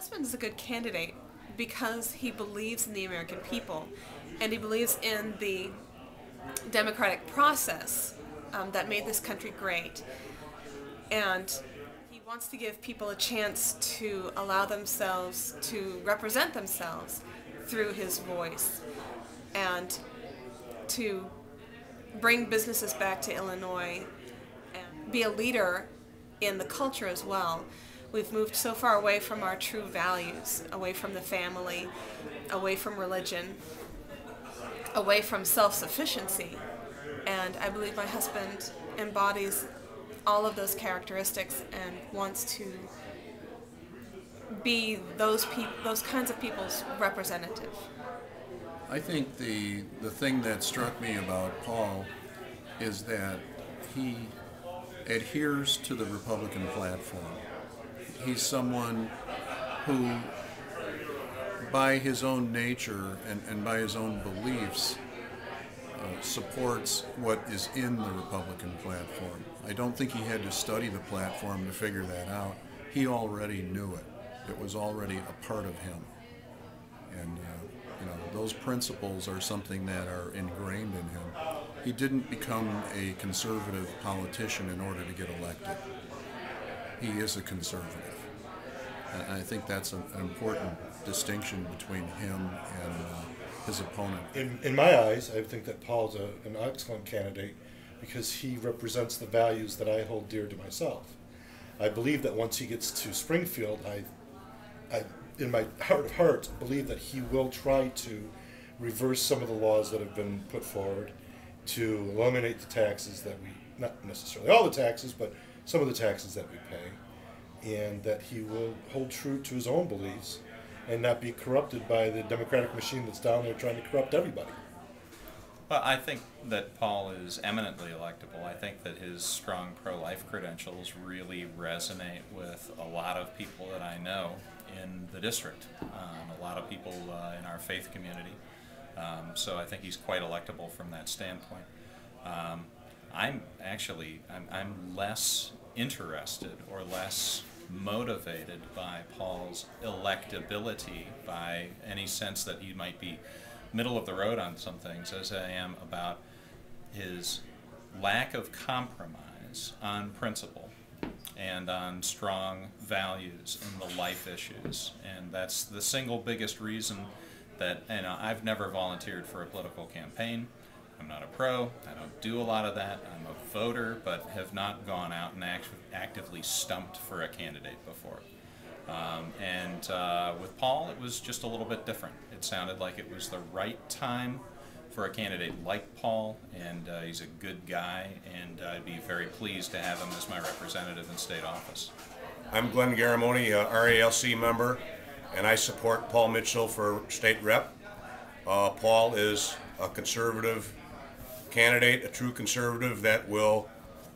husband is a good candidate because he believes in the American people and he believes in the democratic process that made this country great. And he wants to give people a chance to allow themselves to represent themselves through his voice and to bring businesses back to Illinois and be a leader in the culture as well. We've moved so far away from our true values, away from the family, away from religion, away from self-sufficiency. And I believe my husband embodies all of those characteristics and wants to be those kinds of people's representative. I think the thing that struck me about Paul is that he adheres to the Republican platform. He's someone who, by his own nature and by his own beliefs, supports what is in the Republican platform. I don't think he had to study the platform to figure that out. He already knew it. It was already a part of him. And those principles are something that are ingrained in him. He didn't become a conservative politician in order to get elected. He is a conservative. And I think that's an important distinction between him and his opponent. In my eyes, I think that Paul's an excellent candidate because he represents the values that I hold dear to myself. I believe that once he gets to Springfield, I in my heart of hearts, believe that he will try to reverse some of the laws that have been put forward, to eliminate the taxes that we, not necessarily all the taxes, but some of the taxes that we pay, and that he will hold true to his own beliefs and not be corrupted by the Democratic machine that's down there trying to corrupt everybody. Well, I think that Paul is eminently electable. I think that his strong pro-life credentials really resonate with a lot of people that I know in the district, a lot of people in our faith community. So I think he's quite electable from that standpoint. I'm less interested or less motivated by Paul's electability, by any sense that he might be middle of the road on some things, as I am about his lack of compromise on principle and on strong values in the life issues. And that's the single biggest reason that, I've never volunteered for a political campaign. I'm not a pro, I don't do a lot of that. I'm a voter, but have not gone out and actively stumped for a candidate before. With Paul, it was just a little bit different. It sounded like it was the right time for a candidate like Paul, and he's a good guy, and I'd be very pleased to have him as my representative in state office. I'm Glenn Garamoni, RALC member, and I support Paul Mitchell for state rep. Paul is a conservative candidate, a true conservative that will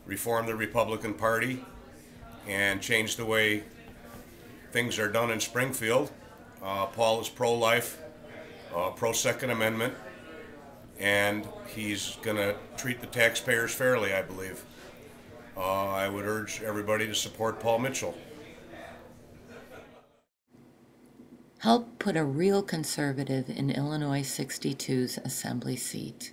reform the Republican Party and change the way things are done in Springfield. Paul is pro-life, pro-Second Amendment, and he's going to treat the taxpayers fairly, I believe. I would urge everybody to support Paul Mitchell. Help put a real conservative in Illinois 62's assembly seat.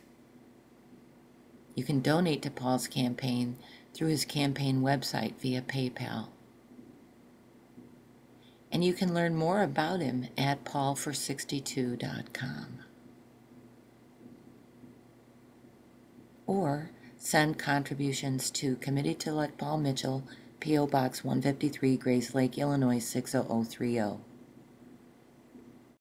You can donate to Paul's campaign through his campaign website via PayPal. And you can learn more about him at paulfor62.com. Or send contributions to Committee to Elect Paul Mitchell, P.O. Box 153, Grace Lake, Illinois 60030.